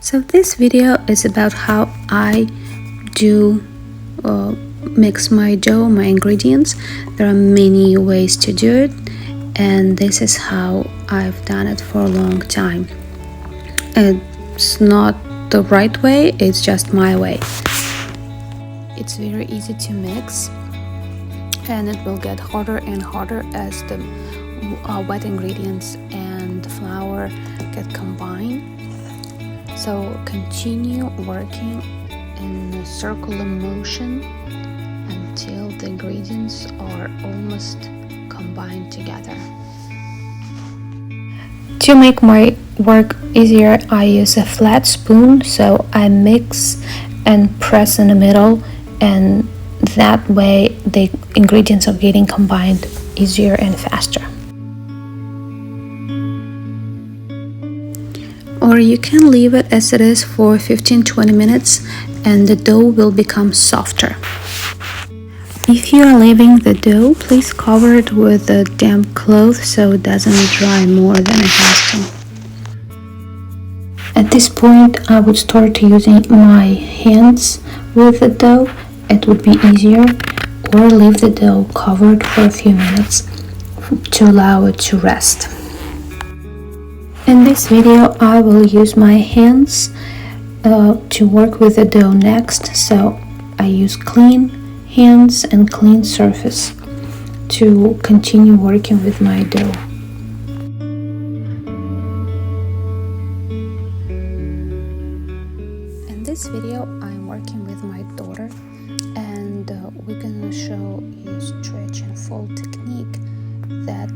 So this video is about how I do mix my dough, my ingredients. There are many ways to do it, and this is how I've done it for a long time. It's not the right way, it's just my way. It's very easy to mix, and it will get harder and harder as the wet ingredients and the flour get combined. So continue working in a circular motion until the ingredients are almost combined together. To make my work easier, I use a flat spoon, so I mix and press in the middle, and that way the ingredients are getting combined easier and faster. Or you can leave it as it is for 15-20 minutes and the dough will become softer. If you are leaving the dough, please cover it with a damp cloth so it doesn't dry more than it has to. At this point, I would start using my hands with the dough. It would be easier, or leave the dough covered for a few minutes to allow it to rest. In this video, I will use my hands to work with the dough next, so I use clean hands and clean surface to continue working with my dough. In this video, I'm working with my daughter, and we're gonna show you stretch and fold technique that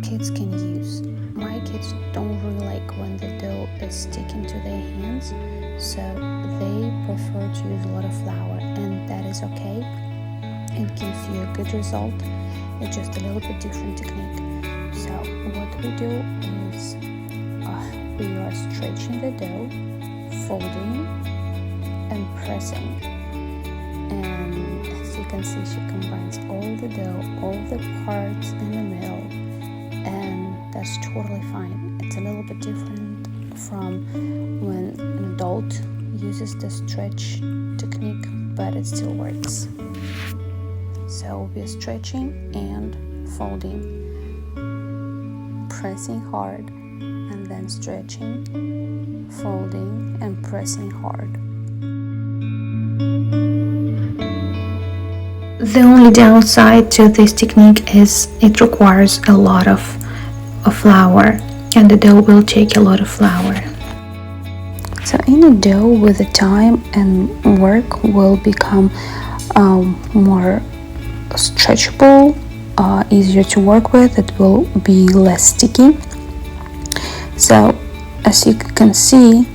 kids can use. My kids don't really like when the dough is sticking to their hands, so they prefer to use a lot of flour, and that is okay. It gives you a good result. It's just a little bit different technique. So what we do is we are stretching the dough, folding and pressing, and as you can see, she combines all the dough, all the parts in the middle, and that's totally fine. It's a little bit different from when an adult uses the stretch technique, but it still works. So we're stretching and folding, pressing hard, and then stretching, folding, and pressing hard. The only downside to this technique is it requires a lot of flour, and the dough will take a lot of flour. So any dough with the time and work will become more stretchable, easier to work with. It will be less sticky. So as you can see,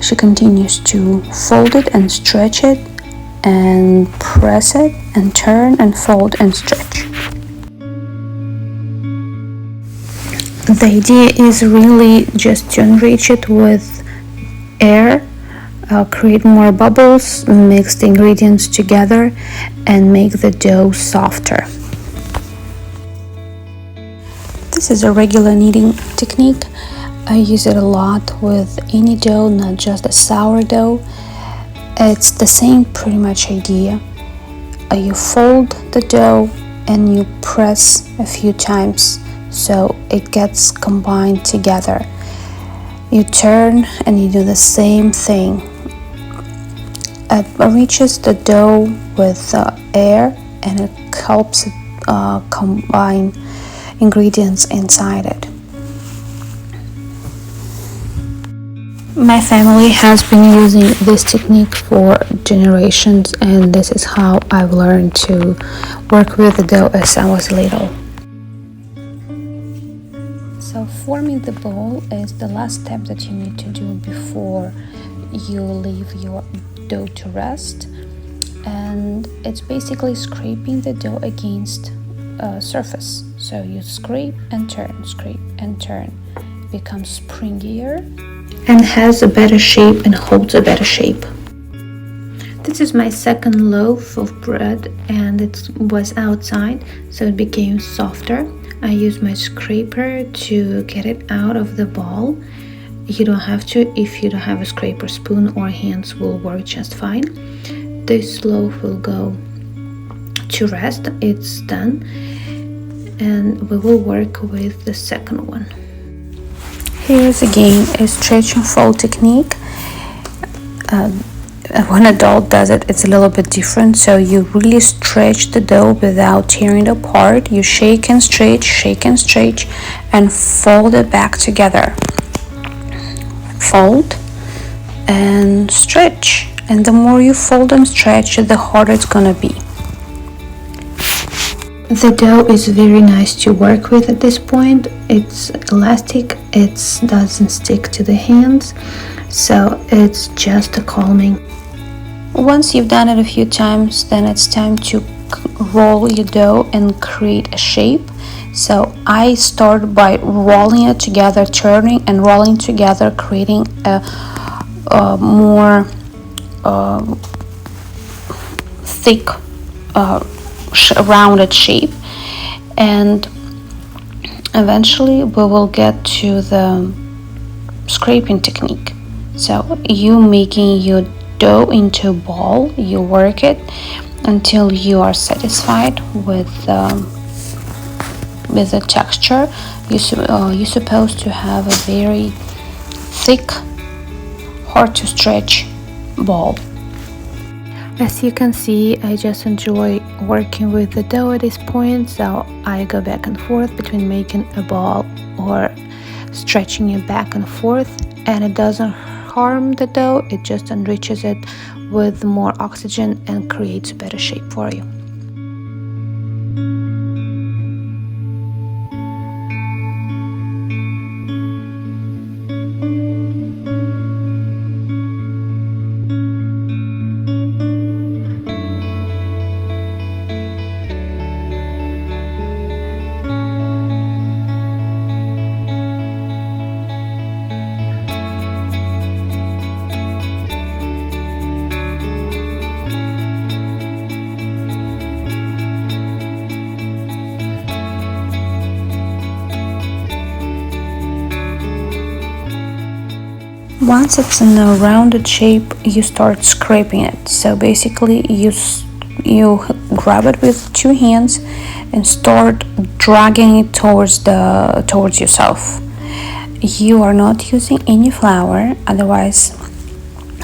she continues to fold it and stretch it and press it and turn and fold and stretch. The idea is really just to enrich it with air, create more bubbles, mix the ingredients together, and make the dough softer. This is a regular kneading technique. I use it a lot with any dough, not just the sourdough. It's the same pretty much idea. You fold the dough and you press a few times so it gets combined together. You turn and you do the same thing. It enriches the dough with air, and it helps it combine ingredients inside it. My family has been using this technique for generations, and this is how I've learned to work with the dough as I was little. So forming the bowl is the last step that you need to do before you leave your dough to rest, and it's basically scraping the dough against a surface. So you scrape and turn, it becomes springier and has a better shape and holds a better shape. This is my second loaf of bread, and it was outside, so it became softer. I used my scraper to get it out of the ball, you don't have to. If you don't have a scraper spoon, or hands will work just fine. This loaf will go to rest. It's done, and we will work with the second one. Here's again a stretch and fold technique. When an adult does it, it's a little bit different. So you really stretch the dough without tearing it apart. You shake and stretch, and fold it back together. Fold and stretch. And the more you fold and stretch, the harder it's gonna be. The dough is very nice to work with at this point. It's elastic, it doesn't stick to the hands, so it's just a calming. Once you've done it a few times, then it's time to roll your dough and create a shape. So I start by rolling it together, turning and rolling together, creating a more thick rounded shape, and eventually we will get to the scraping technique. So you making your dough into a ball, you work it until you are satisfied with the texture. You're supposed to have a very thick, hard to stretch ball. As you can see, I just enjoy working with the dough at this point, so I go back and forth between making a ball or stretching it back and forth, and it doesn't harm the dough, it just enriches it with more oxygen and creates a better shape for you. Once it's in a rounded shape, you start scraping it. So basically you grab it with two hands and start dragging it towards yourself. You are not using any flour, otherwise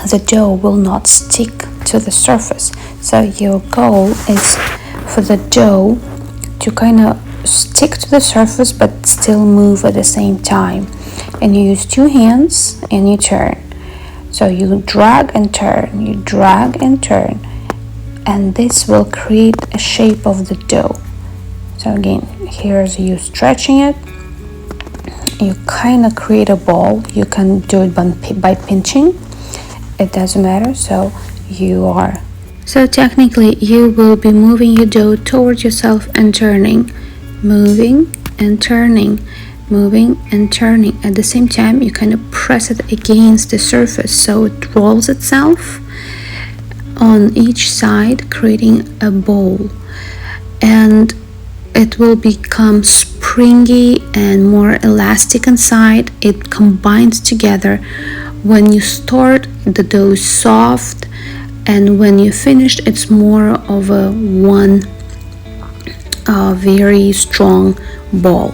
the dough will not stick to the surface. So your goal is for the dough to kind of stick to the surface but still move at the same time. And you use two hands and you turn. So you drag and turn, you drag and turn, and this will create a shape of the dough. So again, here's you stretching it. You kind of create a ball. You can do it by pinching. It doesn't matter. So technically you will be moving your dough towards yourself and turning, moving and turning, moving and turning. At the same time, you kind of press it against the surface so it rolls itself on each side, creating a ball, and it will become springy and more elastic inside. It combines together. When you start, the dough is soft, and when you finish, it's more of a one very strong ball.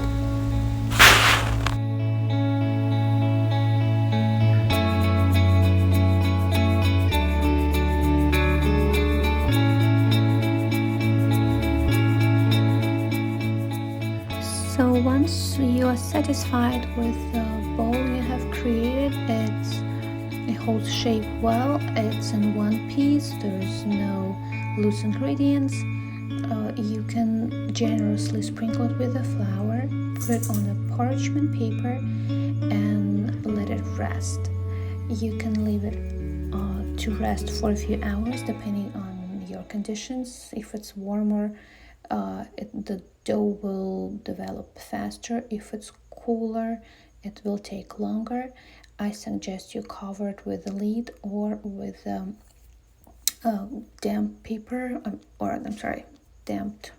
So once you are satisfied with the bowl you have created, it holds shape well, it's in one piece, there's no loose ingredients. You can generously sprinkle it with the flour, put it on a parchment paper and let it rest. You can leave it to rest for a few hours depending on your conditions. If it's warmer, the dough will develop faster. If it's cooler, it will take longer. I suggest you cover it with a lid or with damp paper, damped